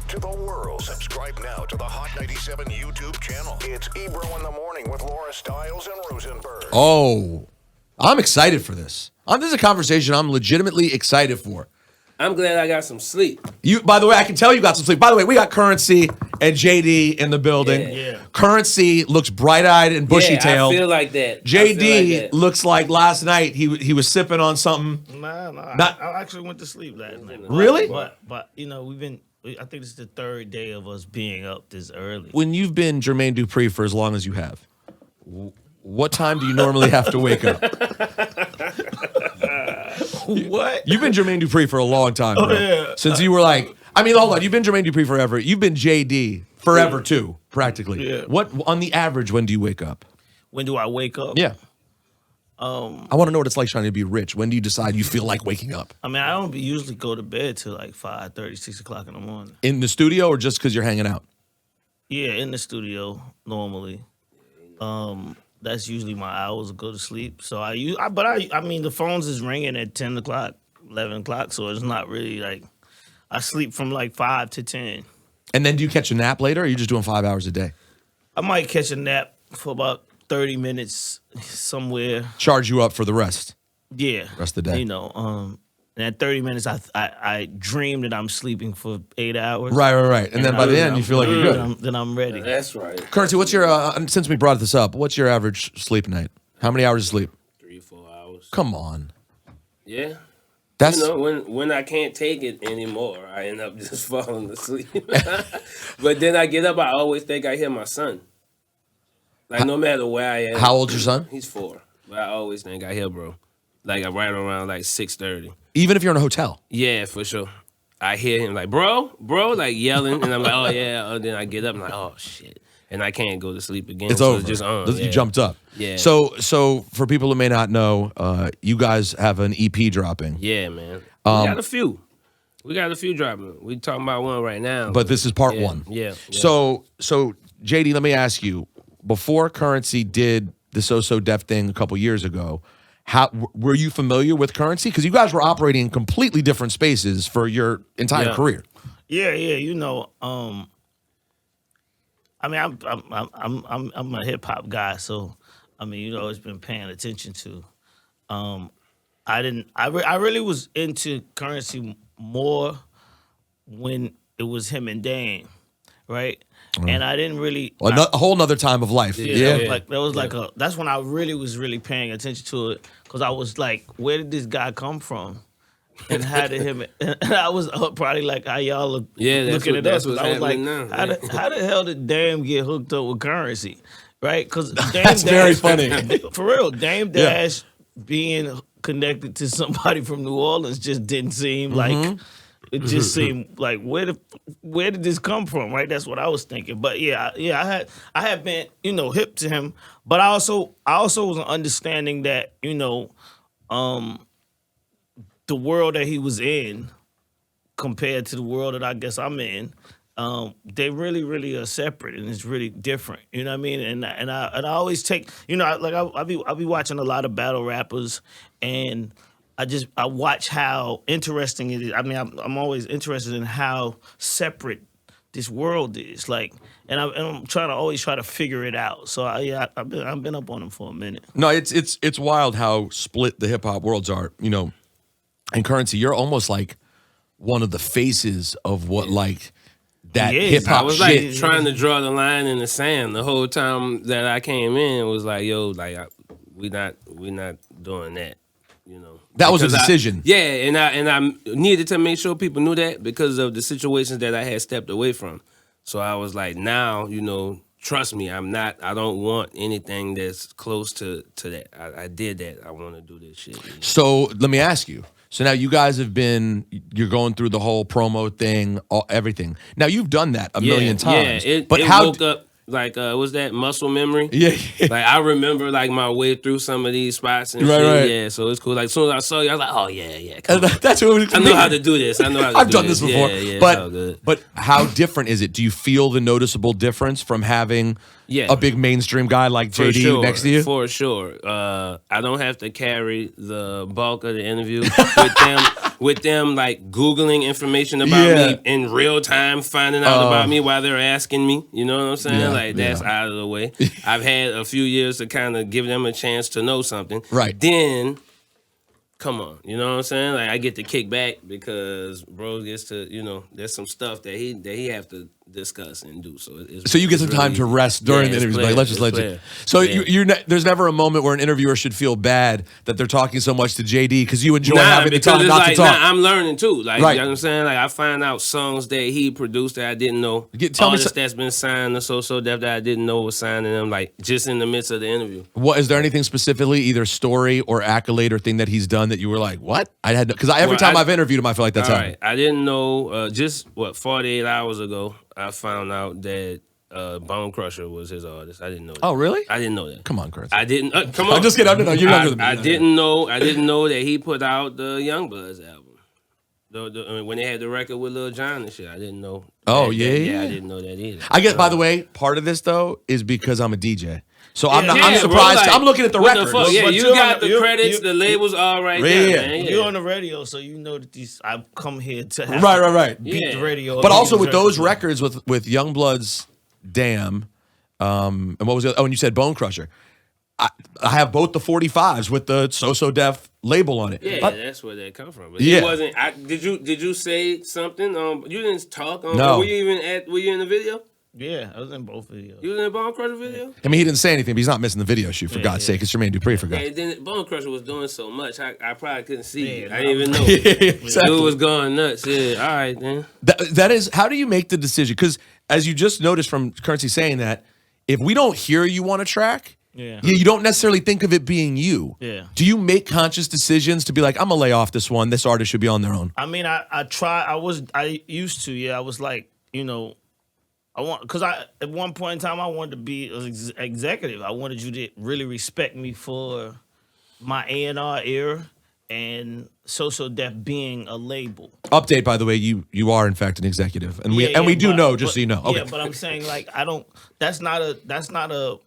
to the world. Subscribe now to the Hot 97 YouTube channel. It's Ebro in the Morning with Laura Stiles and Rosenberg. Oh, I'm excited for this. This is a conversation I'm legitimately excited for. I'm glad I got some sleep. By the way, I can tell you got some sleep. By the way, we got Currency and JD in the building. Yeah. Currency looks bright-eyed and bushy-tailed. I feel like that. JD looks like last night he was sipping on something. Nah. I actually went to sleep last night. Really? But you know, I think this is the third day of us being up this early. When you've been Jermaine Dupri for as long as you have, what time do you normally have to wake up? What? You've been Jermaine Dupri for a long time, bro. Yeah. Since you were hold on. You've been Jermaine Dupri forever. You've been JD forever too, practically. Yeah. What on the average? When do you wake up? When do I wake up? Yeah. I want to know what it's like trying to be rich. When do you decide you feel like waking up? I mean, I don't usually go to bed till like 5:30, 6 o'clock in the morning. In the studio or just because you're hanging out? Yeah, in the studio normally. That's usually my hours to go to sleep. So I mean, the phones is ringing at 10 o'clock, 11 o'clock. So it's not really like I sleep from like 5 to 10. And then do you catch a nap later or are you just doing 5 hours a day? I might catch a nap for about 30 minutes somewhere. Charge you up for the rest. Yeah. Rest of the day. You know, and at 30 minutes, I dream that I'm sleeping for 8 hours. Right. And then by the end, you feel like you're good. Then I'm ready. That's right. Currency, what's your, since we brought this up, what's your average sleep night? How many hours of sleep? 3-4 hours. Come on. Yeah. That's when I can't take it anymore, I end up just falling asleep. But then I get up, I always think I hear my son. Like no matter where I am. How old's your son? He's 4. But I always think I hear bro. Like right around like 6:30. Even if you're in a hotel? Yeah, for sure. I hear him like, bro, like yelling, and I'm like, oh yeah. And then I get up and I'm like, oh shit. And I can't go to sleep again. It's so over. It's just on. You jumped up. Yeah. So for people who may not know, you guys have an EP dropping. Yeah, man. We got a few. We got a few dropping. We talking about one right now. But this is part one. Yeah. So JD, let me ask you, before Currency did the So Def thing a couple years ago, how were you familiar with Currency? Because you guys were operating in completely different spaces for your entire career. Yeah. You know, I mean, I'm a hip hop guy, so I mean, you know, it's been paying attention to. I really was into Currency more when it was him and Dame, right? And I didn't really A whole nother time of life. Yeah. That's when I really was paying attention to it because I was like, where did this guy come from? And how did him? And I was probably like how y'all look, looking at us. I was like, how the hell did Dame get hooked up with Currency? Right? Because That's very funny. For real, Dame Dash being connected to somebody from New Orleans just didn't seem like. It just seemed like where did this come from, right? That's what I was thinking. But I had been, you know, hip to him, but I also was understanding that, you know, the world that he was in compared to the world that I guess I'm in, they really are separate and it's really different. You know what I mean? And I always take, you know, I'll be watching a lot of battle rappers and I watch how interesting it is. I mean, I'm always interested in how separate this world is. Like, and I'm trying to always try to figure it out. So I've been up on him for a minute. No, it's wild how split the hip hop worlds are. You know, and Currency, you're almost like one of the faces of what like that hip hop. I was shit. like trying to draw the line in the sand the whole time that I came in. It was like, yo, like we not doing that. You know, that was a decision. And I needed to make sure people knew that because of the situations that I had stepped away from. So I was like, now, you know, trust me, I don't want anything that's close to that. I did that. I want to do this shit. You know? So let me ask you. So now you guys you're going through the whole promo thing, everything. Now you've done that a million times. Yeah, but it how woke up. what's that, muscle memory? Yeah. Like I remember like my way through some of these spots and Right, shit. right. Yeah, so it's cool. Like as soon as I saw you, I was like, oh yeah. Come on. That's what it I know how to do this. I know how to I've do done this before. Yeah, it's all good. But how different is it? Do you feel the noticeable difference from having Yeah. a big mainstream guy like JD next to you? For sure. I don't have to carry the bulk of the interview with them like Googling information about me in real time, finding out about me while they're asking me. You know what I'm saying? Yeah, That's out of the way. I've had a few years to kind of give them a chance to know something. Right. Then, come on, you know what I'm saying? Like I get to kick back because bro gets to, there's some stuff that he have to discuss and do. So you get some time to rest during the interview. Like, let's just let you. So there's never a moment where an interviewer should feel bad that they're talking so much to JD because you enjoy having the time not to talk. I'm learning too. Like, right. You know what I'm saying? Like I find out songs that he produced that I didn't know. Artists that's been signed to So Def that I didn't know was signing them, like just in the midst of the interview. What is there anything specifically, either story or accolade or thing that he's done that you were like, what? I had because every time I've interviewed him, I feel like that's happened. I didn't know. Just 48 hours ago, I found out that Bone Crusher was his artist. I didn't know that. Oh, really? I didn't know that. Come on, Chris. I didn't. Come on. I'm just kidding. No, you're younger than me. I didn't know that he put out the Youngbloods album. When they had the record with Lil Jon and shit, I didn't know. Oh, I didn't know that either. I guess, by the way, part of this, though, is because I'm a DJ. So I'm surprised. Bro, like, I'm looking at the record. Yeah, But you got the credits, the labels all right there, man. You're on the radio, so you know that I've come here to have right. beat the radio. But also with those records, with Youngblood's Damn, and what was the other? Oh, and you said Bone Crusher. I have both the 45s with the So Def label on it. Yeah, that's where that come from. But yeah. It wasn't. Did you say something? You didn't talk. No. Were you in the video? Yeah, I was in both videos. You was in the Bone Crusher video? I mean, he didn't say anything, but he's not missing the video shoot, for God's sake. It's Jermaine Dupri, for God's sake. Then Bone Crusher was doing so much, I probably couldn't see it. I didn't even know. Exactly. Dude was going nuts. Yeah, all right, then. That is, how do you make the decision? Because as you just noticed from Currency saying that, if we don't hear you on a track, you don't necessarily think of it being you. Yeah. Do you make conscious decisions to be like, I'm going to lay off this one. This artist should be on their own? I mean, I used to, I was like, because at one point in time I wanted to be an executive. I wanted you to really respect me for my A&R era and So Def being a label. Update, by the way, you are in fact an executive, and we do know, just so you know. Okay. Yeah, but I'm saying like I don't. That's not a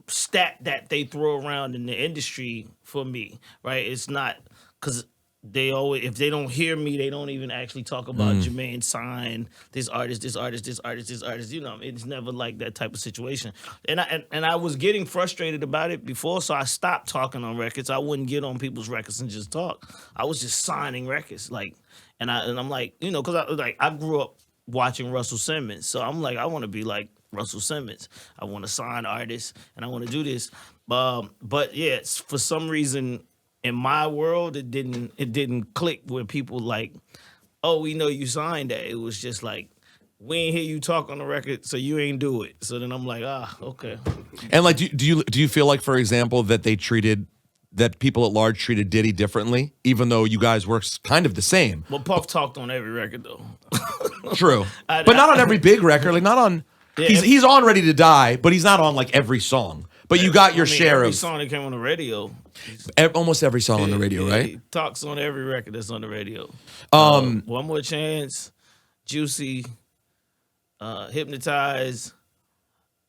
stat that they throw around in the industry for me, right? It's not because. They always, if they don't hear me, they don't even actually talk about Jermaine signed this artist. It's never like that type of situation. And I was getting frustrated about it before, so I stopped talking on records. I wouldn't get on people's records and just talk. I was just signing records, and I'm like, because I grew up watching Russell Simmons, so I'm like, I want to be like Russell Simmons. I want to sign artists, and I want to do this. But yeah, for some reason. In my world, it didn't click where people like, oh, we know you signed that. It was just like, we ain't hear you talk on the record, so you ain't do it. So then I'm like, okay. And like, do you feel like, for example, that people at large treated Diddy differently, even though you guys were kind of the same? Well, Puff talked on every record though. True, but not on every big record. Like not on. Yeah, he's on Ready to Die, but he's not on like every song. But you got your share every of song that came on the radio. Almost every song on the radio, right? He talks on every record that's on the radio. One More Chance, Juicy, Hypnotize.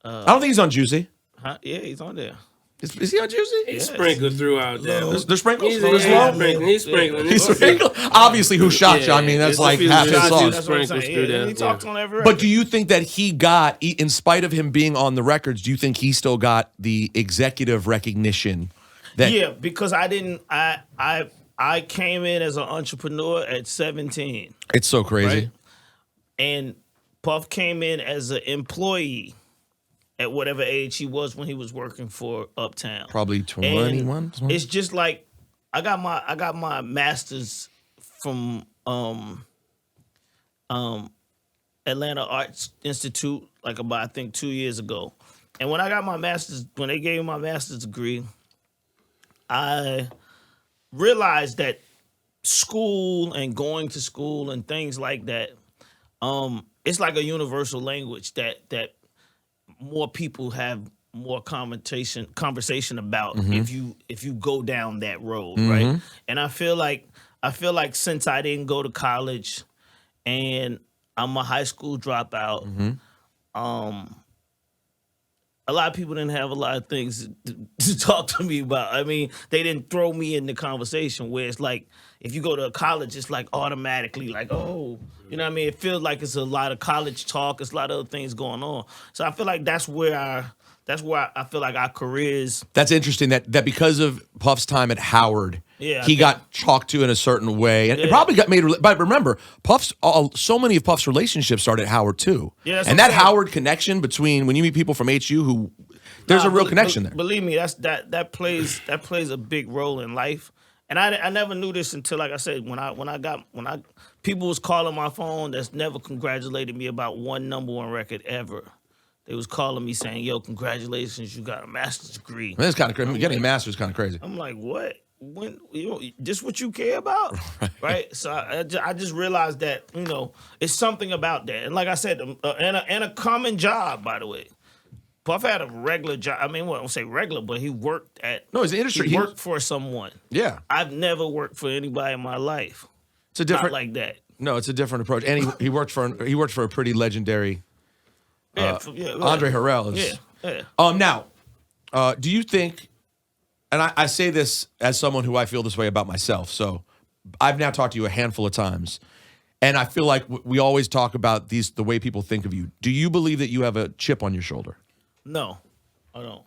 I don't think he's on Juicy. Huh? Yeah, he's on there. Is he on Juicy? He's sprinkled throughout there. There's sprinkles? He's sprinkling. He's sprinkling. Obviously, Who Shot You? I mean, that's like half his songs. That's what I'm saying. He talks on every record. But do you think that he got, in spite of him being on the records, do you think he still got the executive recognition? Yeah, because I didn't. I came in as an entrepreneur at 17. It's so crazy. Right? And Puff came in as an employee at whatever age he was when he was working for Uptown. Probably 21. It's just like I got my master's from Atlanta Arts Institute like about I think 2 years ago. And when I got my master's, when they gave me my master's degree, I realized that school and going to school and things like that, it's like a universal language that more people have more conversation about if you go down that road, right? And I feel like since I didn't go to college and I'm a high school dropout, a lot of people didn't have a lot of things to talk to me about. I mean, they didn't throw me in the conversation where it's like, if you go to college, it's like automatically like, oh, you know what I mean? It feels like it's a lot of college talk. It's a lot of other things going on. So I feel like that's where I feel like our careers. That's interesting that because of Puff's time at Howard, he got talked to in a certain way. And it probably got made, but remember, so many of Puff's relationships started at Howard too. Yeah, and that Howard connection between, when you meet people from HU who, there's a real connection there. Believe me, that plays a big role in life. And I never knew this until, like I said, when people was calling my phone that's never congratulated me about one #1 record ever. They was calling me saying, "Yo, congratulations, you got a master's degree." Man, it's kind of crazy. Getting a master's is kind of crazy. I'm like, what? When this what you care about, right? So I just realized that it's something about that. And like I said, and a common job, by the way. Puff had a regular job. I mean, well, I don't say regular, but he worked at. No, it's the industry. He worked for someone. Yeah, I've never worked for anybody in my life. It's a different, not like that. No, it's a different approach. And he worked for a pretty legendary. Andre Harrell is. Yeah. Now, do you think? And I say this as someone who I feel this way about myself. So I've now talked to you a handful of times, and I feel like we always talk about the way people think of you. Do you believe that you have a chip on your shoulder? No, I don't.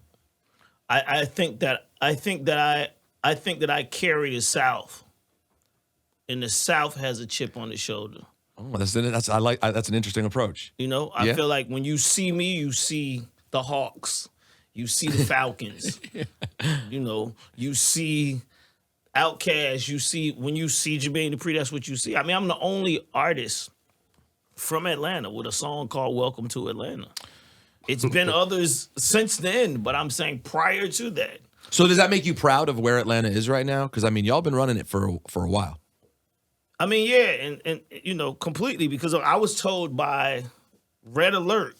I think that I carry the South, and the South has a chip on the shoulder. Oh, that's an interesting approach. I feel like when you see me, you see the Hawks, you see the Falcons, you see Outkast, when you see Jermaine Dupri, that's what you see. I mean, I'm the only artist from Atlanta with a song called "Welcome to Atlanta." It's been others since then, but I'm saying prior to that. So does that make you proud of where Atlanta is right now? Because I mean, y'all been running it for a while. I mean, yeah, and completely, because I was told by Red Alert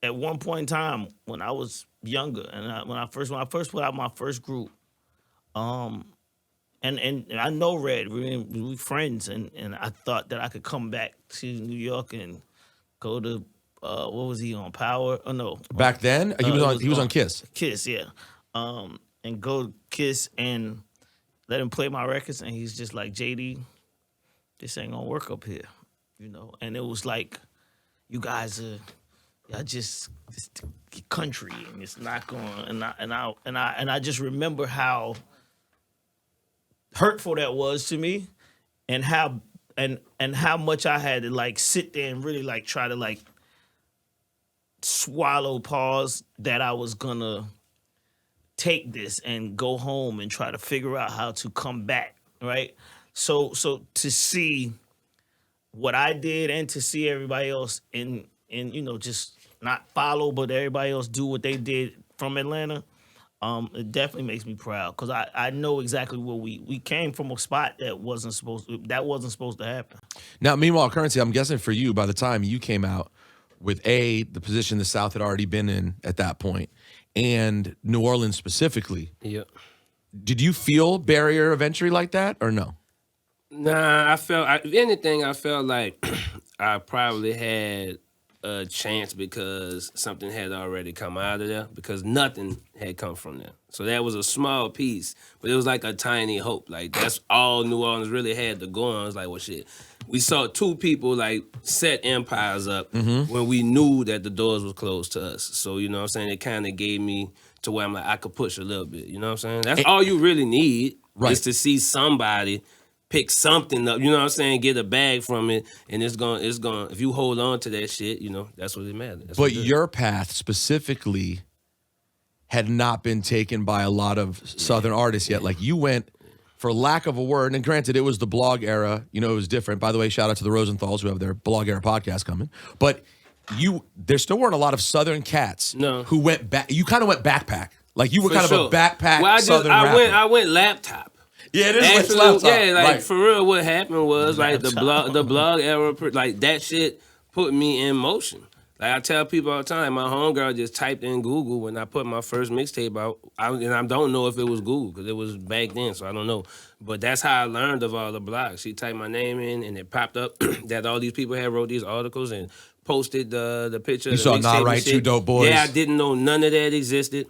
at one point in time when I was younger, and when I first put out my first group, and I know Red, we friends, and I thought that I could come back to New York and go to what was he on, Power? Oh no, back then he was on Kiss. Kiss, yeah, and go to Kiss and let him play my records, and he's just like, JD, this ain't gonna work up here, And it was like, you guys y'all just country, and it's not going. And I just remember how hurtful that was to me, and how much I had to sit there and really try to swallow, pause, that I was gonna take this and go home and try to figure out how to come back, right? So to see what I did and to see everybody else in just not follow, but everybody else do what they did from Atlanta, it definitely makes me proud, because I know exactly where we came from, a spot that wasn't supposed to happen. Now, meanwhile, Currency, I'm guessing for you, by the time you came out with the position the South had already been in at that point, and New Orleans specifically. Yeah. Did you feel barrier of entry like that, or no? Nah, if anything, I felt like I probably had a chance because something had already come out of there, because nothing had come from there. So that was a small piece, but it was like a tiny hope. Like, that's all New Orleans really had to go on. It was like, well, shit. We saw two people set empires up when we knew that the doors was closed to us. So, you know what I'm saying? It kind of gave me to where I'm like, I could push a little bit. You know what I'm saying? That's all you really need, is to see somebody pick something up, you know what I'm saying, get a bag from it, and it's going if you hold on to that shit, that's what it matters. But your path specifically had not been taken by a lot of Southern artists yet. Like, you went, for lack of a word, and granted, it was the blog era, it was different. By the way, shout out to the Rosenthals who have their blog era podcast coming. But there still weren't a lot of Southern cats who went back. You kind of went backpack. Like, you were kind of a backpack Southern rapper. I went laptop. Yeah, it is laptop. Yeah, for real, what happened was the blog era, that shit put me in motion. Like I tell people all the time, my homegirl just typed in Google when I put my first mixtape out. And I don't know if it was Google because it was back then, so I don't know. But that's how I learned of all the blogs. She typed my name in, and it popped up that all these people had wrote these articles and posted the picture. You of the saw mixtape Nah and Right, shit. Two Dope Boys. Yeah, I didn't know none of that existed,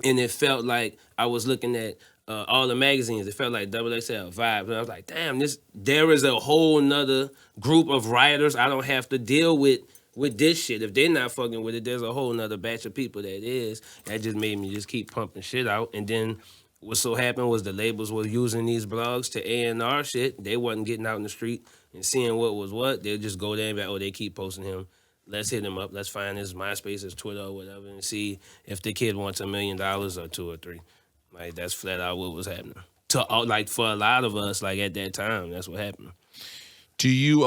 and it felt like I was looking at all the magazines. It felt like XXL Vibes. And I was like, damn, there is a whole nother group of writers I don't have to deal with this shit. If they're not fucking with it, there's a whole nother batch of people that is. That just made me just keep pumping shit out. And then what so happened was the labels were using these blogs to A&R shit. They wasn't getting out in the street and seeing what was what. They'd just go there and be like, oh, they keep posting him. Let's hit him up. Let's find his MySpace, his Twitter, or whatever, and see if the kid wants $1 million or 2 or 3. Like, that's flat out what was happening. Like, for a lot of us, like, at that time, that's what happened. Do you,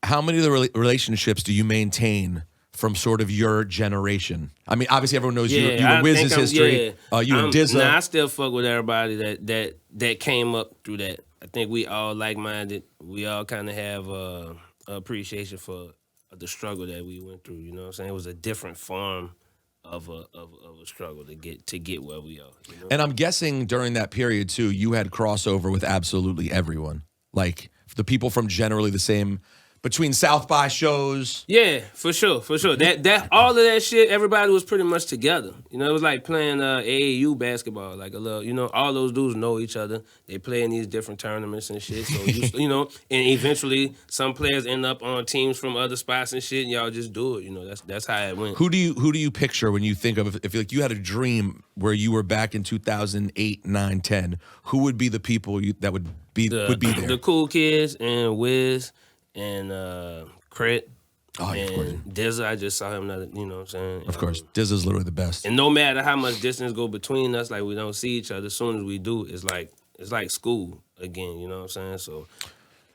how many of the relationships do you maintain from sort of your generation? I mean, obviously everyone knows you and Wiz's history. You and Dizza. Nah, I still fuck with everybody that came up through that. I think we all like-minded. We all kind of have appreciation for the struggle that we went through. You know what I'm saying? It was a different form of a struggle to get where we are. You know? And I'm guessing during that period too, you had crossover with absolutely everyone. Like the people from generally the same, between South by shows. Yeah, for sure. That all of that shit, everybody was pretty much together. You know, it was like playing AAU basketball, like a little. You know, all those dudes know each other. They play in these different tournaments and shit. So you know, and eventually some players end up on teams from other spots and shit. And y'all just do it. You know, that's how it went. Who do you picture when you think of if like you had a dream where you were back in 2008, 9, 10? Who would be the people that would be there? The cool kids and Wiz. And Crit, of course. Dizza, I just saw him, you know what I'm saying? Of course, Dizza's literally the best. And no matter how much distance go between us, like we don't see each other, as soon as we do, it's like school again, you know what I'm saying?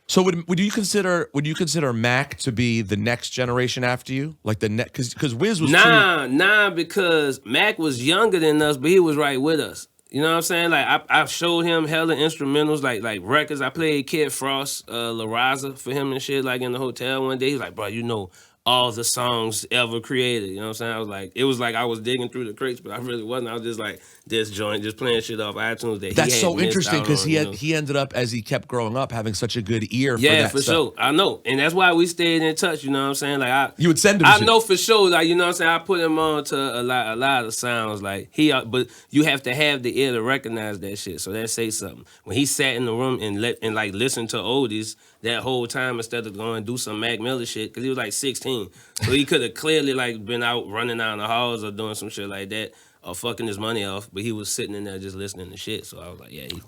So would you consider Mac to be the next generation after you? Like the next, because Wiz was Nah, because Mac was younger than us, but he was right with us. You know what I'm saying? Like I showed him hella instrumentals, like records. I played Kid Frost, La Raza for him and shit, like in the hotel one day. He's like, bro, you know all the songs ever created. You know what I'm saying? It was like I was digging through the crates, but I really wasn't. I was just like this joint, just playing shit off iTunes that That's he had so interesting because he ended up, as he kept growing up, having such a good ear for that for stuff. sure. I know. And that's why we stayed in touch, you know what I'm saying? Like you would send him I shit. know for sure, like, you know what I'm saying? I put him on to a lot of sounds like but you have to have the ear to recognize that shit. So that say something. When he sat in the room and listened to oldies that whole time instead of going and do some Mac Miller shit, because he was like 16. So he could have clearly like been out running down the halls or doing some shit like that or fucking his money off, but he was sitting in there just listening to shit. So I was like, yeah, he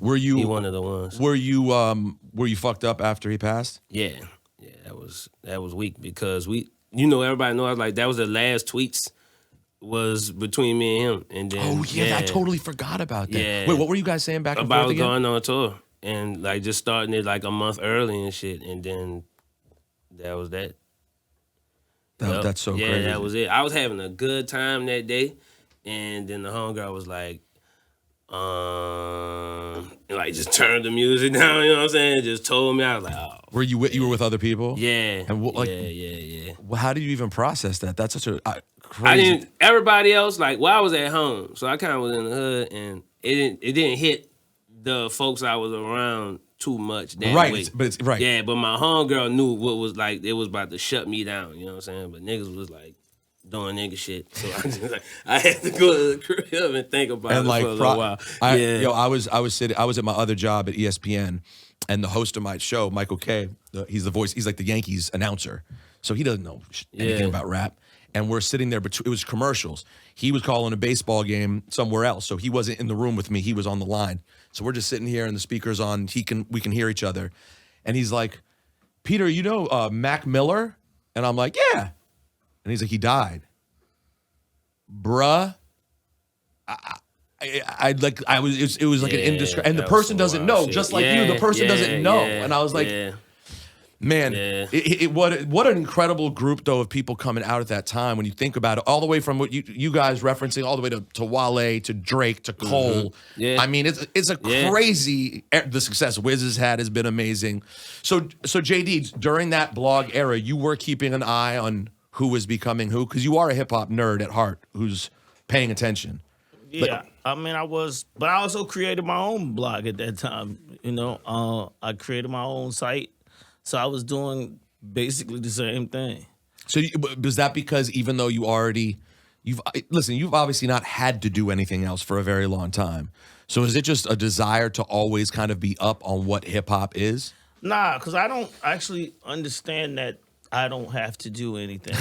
one of the ones. Were you fucked up after he passed? Yeah, that was weak because everybody knows like that was the last tweets was between me and him, and then I totally forgot about that. Yeah. Wait, what were you guys saying back and about forth again? going on tour and like just starting it like a month early and shit, and then that was that. That's so crazy. Yeah, that was it. I was having a good time that day, and then the homegirl was like, like just turned the music down. You know what I'm saying? Just told me. I was like, oh. Were you with other people? Yeah. And yeah. Well, how do you even process that? That's such a crazy. Everybody else, like, I was at home, so I kind of was in the hood, and it didn't hit the folks I was around too much that way. But it's right. Yeah, but my homegirl knew what was like. It was about to shut me down. You know what I'm saying? But niggas was like doing nigga shit, so I had to go to the crib and think about it for a little while. I was at my other job at ESPN, and the host of my show, Michael K, he's the voice. He's like the Yankees announcer, so he doesn't know anything about rap. And we're sitting there, but it was commercials. He was calling a baseball game somewhere else, so he wasn't in the room with me. He was on the line. So we're just sitting here, and the speaker's on. We can hear each other, and he's like, "Peter, you know Mac Miller?" And I'm like, "Yeah." And he's like, "He died." Bruh. It was like an indiscretion. And the person doesn't know, just like you. The person doesn't know. And I was like, Man, Yeah. what an incredible group though of people coming out at that time. When you think about it, all the way from what you guys referencing, all the way to Wale, to Drake, to Cole. Yeah. I mean, it's a crazy. The success Wiz has had has been amazing. So JD, during that blog era, you were keeping an eye on who was becoming who, because you are a hip hop nerd at heart who's paying attention. Yeah, I mean, I was, but I also created my own blog at that time. You know, I created my own site, so I was doing basically the same thing. So was that because even though you've obviously not had to do anything else for a very long time. So is it just a desire to always kind of be up on what hip hop is? Nah, because I don't actually understand that I don't have to do anything.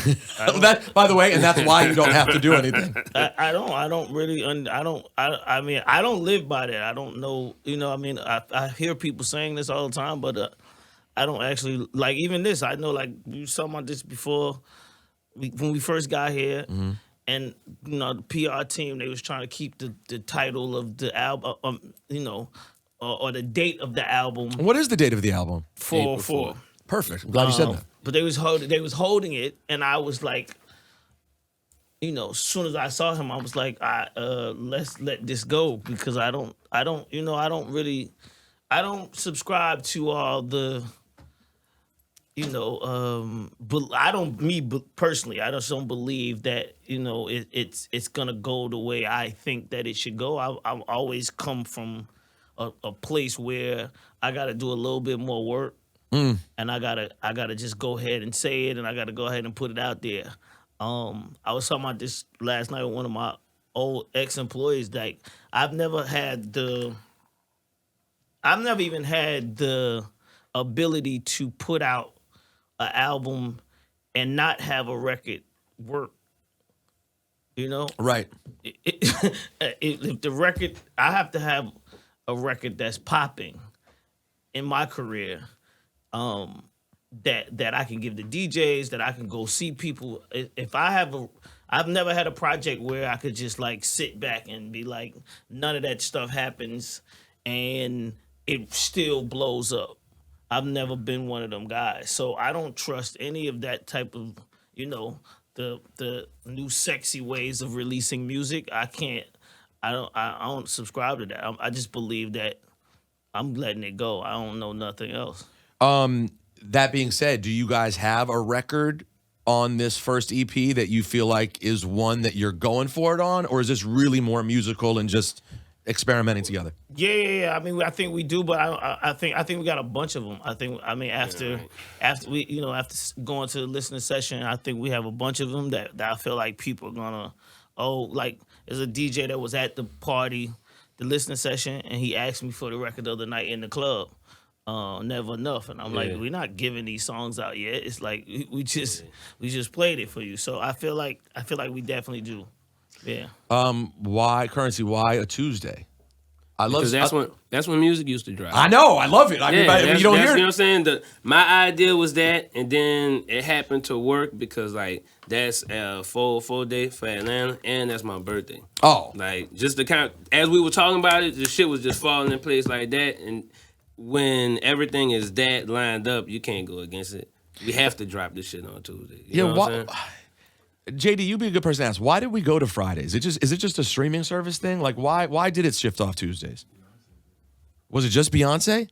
That, by the way, and that's why you don't have to do anything. I don't really, I mean, I don't live by that. I don't know, you know, I mean, I hear people saying this all the time, but I don't actually, like even this, I know like we were talking about this before, when we first got here, and, you know, the PR team, they was trying to keep the title of the album, you know, or the date of the album. What is the date of the album? 4/4. Perfect. I'm glad you said that. But they was holding it, and I was like, you know, as soon as I saw him, I was like, let's let this go, because I don't subscribe to all the, you know, but personally, I just don't believe that, you know, it's gonna go the way I think that it should go. I've always come from a place where I got to do a little bit more work. And I gotta just go ahead and say it, and I gotta go ahead and put it out there. I was talking about this last night with one of my old ex-employees. Like, I've never even had the ability to put out an album and not have a record work. You know, Right. If the record, I have to have a record that's popping in my career. That I can give the DJs, that I can go see people. If I've never had a project where I could just like sit back and be like, none of that stuff happens and it still blows up. I've never been one of them guys. So I don't trust any of that type of, you know, the new sexy ways of releasing music. I don't subscribe to that. I just believe that I'm letting it go. I don't know nothing else. That being said, do you guys have a record on this first EP that you feel like is one that you're going for it on, or is this really more musical and just experimenting together? Yeah. I mean, I think we do, but I think we got a bunch of them. After going to the listening session, I think we have a bunch of them that I feel like people are gonna. Like there's a DJ that was at the party, the listening session, and he asked me for the record the other night in the club. Never Enough, and I'm like, we're not giving these songs out yet. It's like we just played it for you. So I feel like we definitely do. Yeah. Why Currency? Why a Tuesday? Because that's when music used to drop. I know, I love it. I mean, you don't hear it. You know what I'm saying? My idea was that, and then it happened to work because like that's a full day for Atlanta, and that's my birthday. Oh, like just the kind as we were talking about it, the shit was just falling in place like that, and when everything is that lined up, you can't go against it. We have to drop this shit on Tuesday. You know what I'm saying? JD, you'd be a good person to ask. Why did we go to Fridays? Is it just a streaming service thing? Like, why did it shift off Tuesdays? Was it just Beyonce?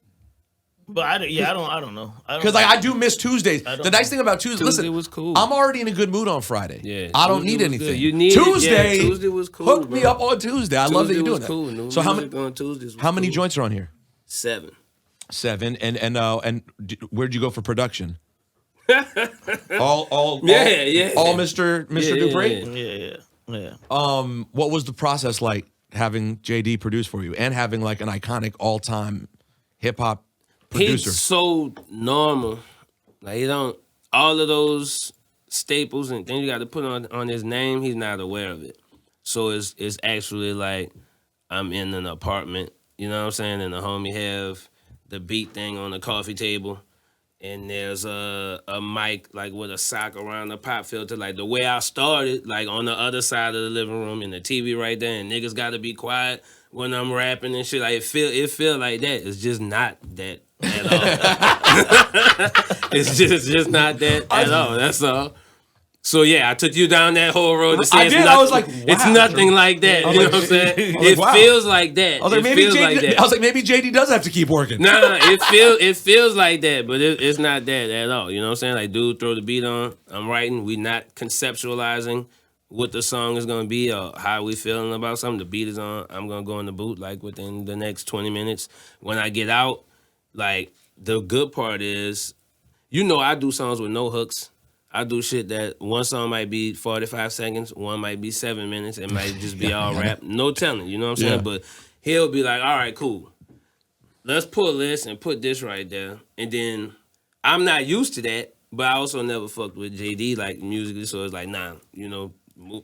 But I don't know. Because I do miss Tuesdays. The nice thing about Tuesday, listen, was cool. I'm already in a good mood on Friday. Yeah, I don't need anything. Good. You need Tuesday. Tuesday was cool. Hook me up on Tuesday. I love that you're doing that. Cool. No so how many cool. joints are on here? 7. 7. And where'd you go for production? all Mr. Dupri? Yeah. What was the process like having JD produce for you and having like an iconic all-time hip hop producer? He's so normal. Like he don't all of those staples and things you got to put on his name, he's not aware of it. So it's actually like I'm in an apartment, you know what I'm saying, and the homie have the beat thing on the coffee table. And there's a mic like with a sock around the pop filter, like the way I started, like on the other side of the living room, and the TV right there, and niggas got to be quiet when I'm rapping and shit. Like it feel like that. It's just not that at all. It's just not that at all. That's all. So yeah, I took you down that whole road to say I it's did. Nothing, I was like, wow. it's nothing like that. You know what I'm saying? It wow. feels like that. I was like, it maybe feels JD, like that. I was like, maybe JD does have to keep working. Nah, it feels like that, but it's not that at all. You know what I'm saying? Like, dude, throw the beat on. I'm writing. We not conceptualizing what the song is gonna be or how we feeling about something. The beat is on. I'm gonna go in the booth like within the next 20 minutes. When I get out, like the good part is, I do songs with no hooks. I do shit that one song might be 45 seconds, one might be 7 minutes, it might just be all rap. No telling, you know what I'm saying? Yeah. But he'll be like, all right, cool. Let's pull this and put this right there. And then I'm not used to that, but I also never fucked with JD like musically, so it's like, nah,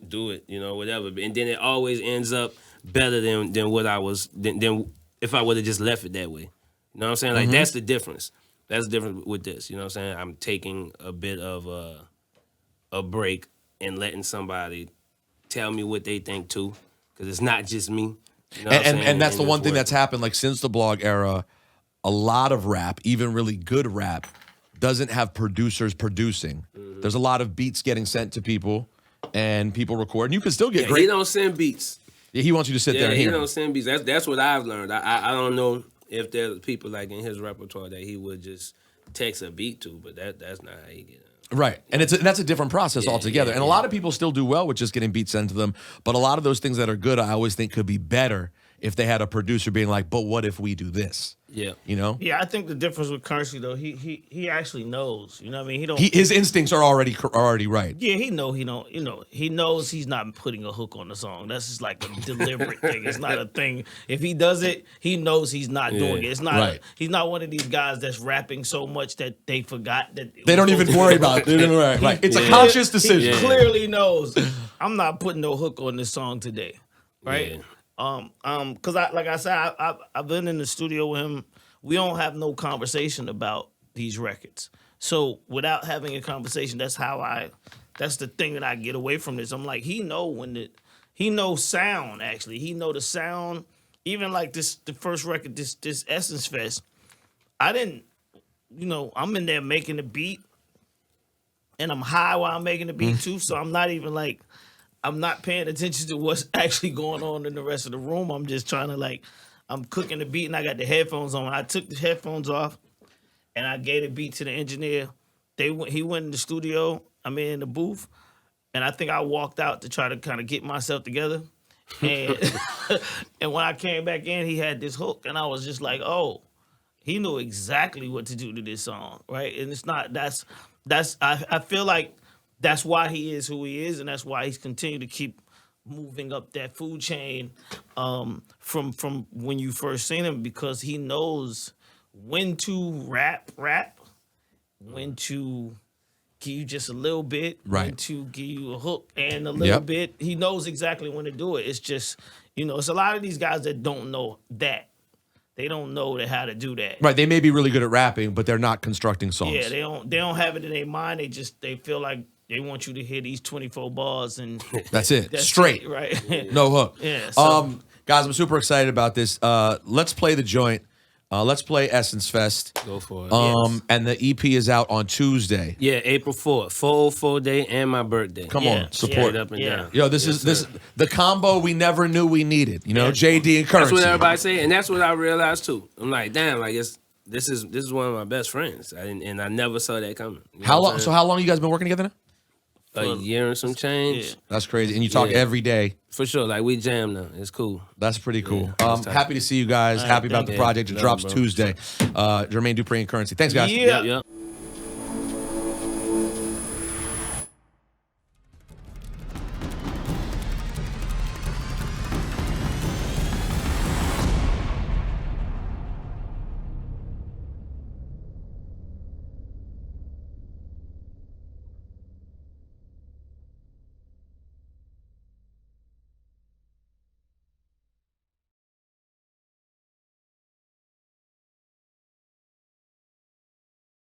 do it, whatever. And then it always ends up better than what I was, than if I would have just left it that way. You know what I'm saying? Like, that's the difference. That's the difference with this. You know what I'm saying? I'm taking a bit of a break and letting somebody tell me what they think too, because it's not just me. You know And that's the one thing work. that's happened, like, since the blog era. A lot of rap, even really good rap, doesn't have producers producing. Mm-hmm. There's a lot of beats getting sent to people, and people record. And you can still get great. He don't send beats. Yeah, he wants you to sit there and he hear. don't send beats. That's what I've learned. I don't know if there's people like in his repertoire that he would just text a beat to, but that's not how he get it. Right. And that's a different process altogether. And a lot of people still do well with just getting beats sent to them. But a lot of those things that are good, I always think could be better if they had a producer being like, but what if we do this? Yeah. Yeah, I think the difference with Currency though, he actually knows. You know what I mean? He don't. His instincts are already right. Yeah, he knows he's not putting a hook on the song. That's just like a deliberate thing. It's not a thing. If he does it, he knows he's not doing it. It's not. Right. He's not one of these guys that's rapping so much that they forgot that They don't even worry about it. Right. It's a conscious decision. He clearly knows I'm not putting no hook on this song today, right? Yeah. Because like I said, I've been in the studio with him. We don't have no conversation about these records. So without having a conversation, that's the thing that I get away from this. I'm like, he knows sound actually. He know the sound. Even like the first record, this Essence Fest. I didn't, I'm in there making the beat, and I'm high while I'm making the beat too. So I'm not even like. I'm not paying attention to what's actually going on in the rest of the room. I'm just trying to I'm cooking the beat and I got the headphones on. I took the headphones off and I gave the beat to the engineer. He went in the studio, in the booth, and I think I walked out to try to kind of get myself together. And and when I came back in, he had this hook and I was just like, oh, he knew exactly what to do to this song, right? And it's not, I feel like that's why he is who he is, and that's why he's continued to keep moving up that food chain from when you first seen him, because he knows when to rap, when to give you just a little bit, when to give you a hook and a little bit. He knows exactly when to do it. It's just, it's a lot of these guys that don't know that. They don't know how to do that. Right. They may be really good at rapping, but they're not constructing songs. Yeah, they don't have it in their mind. They feel like they want you to hear these 24 bars and that's it. Straight. It, right? No hook. Yeah. So, guys, I'm super excited about this. Let's play the joint. Let's play Essence Fest. Go for it. And the EP is out on Tuesday. Yeah, April 4th. 404 day and my birthday. Come on, support. Up and down. Yo, this is the combo we never knew we needed. JD and Currency. That's what everybody say, and that's what I realized too. I'm like, damn, like this is one of my best friends, and I never saw that coming. How long? So how long you guys been working together now? A year and some change. Yeah. That's crazy. And you talk every day. For sure. Like, we jam now. It's cool. That's pretty cool. Yeah, happy to see you guys. Happy about the project. It drops Tuesday. Jermaine Dupri Curren. Thanks, guys. Yeah.